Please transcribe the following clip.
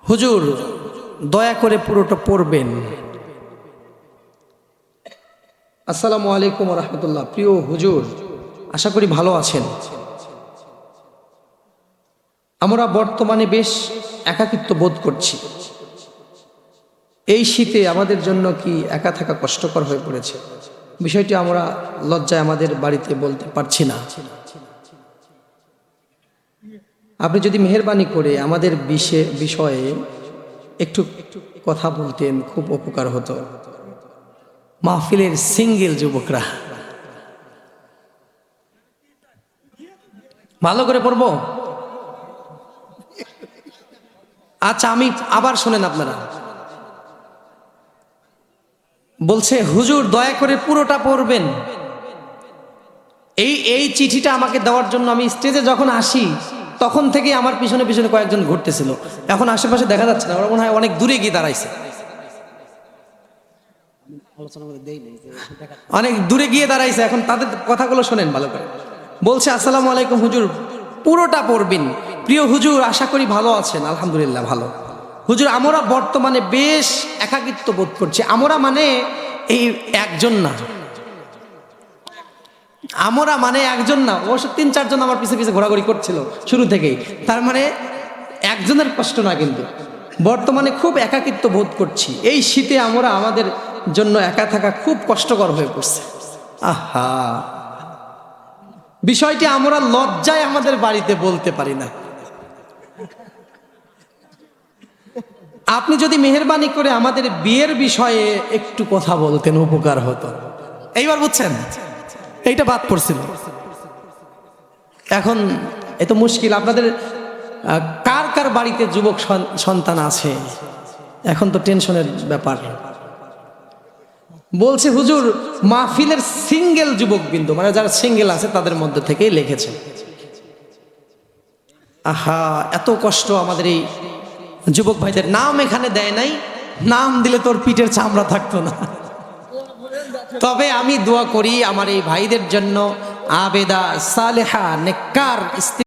হুজুর দয়া করে পুরোটা পড়বেন। আসসালামু আলাইকুম ওয়া রাহমাতুল্লাহ। প্রিয় হুজুর, আশা করি ভালো আছেন। আমরা বর্তমানে বেশ একাকিত্ব বোধ করছি। এই শীতে আমাদের জন্য কি একা থাকা কষ্টকর হয়ে পড়েছে? বিষয়টি আমরা লজ্জায় আমাদের বাড়িতে বলতে পারছি না। আপনি যদি মেহেরবানি করে আমাদের বিষয়ে একটু কথা বলতেন, খুব উপকার হতো। মাহফিলের সিঙ্গেল যুবকরা ভালো করে পড়বো। আচ্ছা, আমি আবার শোনেন, আপনারা বলছে হুজুর দয়া করে পুরোটা পড়বেন। এই চিঠিটা আমাকে দেওয়ার জন্য আমি স্টেজে যখন আসি তখন থেকে আমার পিছনে পিছনে কয়েকজন ঘুরতেছিল। এখন আশেপাশে দেখা যাচ্ছে না, ওরা মনে হয় অনেক দূরে গিয়ে দাঁড়াইছে, অনেক দূরে গিয়ে দাঁড়াইছে। এখন তাদের কথাগুলো শোনেন ভালো করে। বলছে আসসালামু আলাইকুম হুজুর, পুরোটা পড়বেন। প্রিয় হুজুর, আশা করি ভালো আছেন। আলহামদুলিল্লাহ ভালো। হুজুর, আমরা বর্তমানে বেশ একাকিত্ব বোধ করছি। আমরা মানে এই একজন না, আমরা মানে একজন না, অবশ্য 3-4 জন আমার পিছে পিছে ঘোরাঘুরি করছিল শুরু থেকেই। তার মানে একজনের কষ্ট না, কিন্তু বর্তমানে খুব একাকিত্ব বোধ করছি। এই শীতে আমরা আমাদের জন্য একা থাকা খুব কষ্টকর হয়ে পড়ছে। আহা, বিষয়টি আমরা লজ্জায় আমাদের বাড়িতে বলতে পারি না। আপনি যদি মেহেরবানি করে আমাদের বিয়ের বিষয়ে একটু কথা বলতেন, উপকার হতো। এইবার বুঝছেন, এইটা বাদ পড়ছিল। এখন এত মুশকিল। আপনাদের কার কার বাড়িতে যুবক সন্তান আছে? এখন তো টেনশনের ব্যাপার। বলছে হুজুর মাহফিলের সিঙ্গেল যুবক বিন্দু, মানে যারা সিঙ্গেল আছে তাদের মধ্যে থেকেই লিখেছে। আহা, এত কষ্ট আমাদের এই যুবক ভাইদের। নাম এখানে দেয় নাই, নাম দিলে তোর পিঠের চামড়া থাকতো না। তবে আমি দোয়া করি আমার এই ভাইদের জন্য, আবেদা সালেহা নেককার স্ত্রী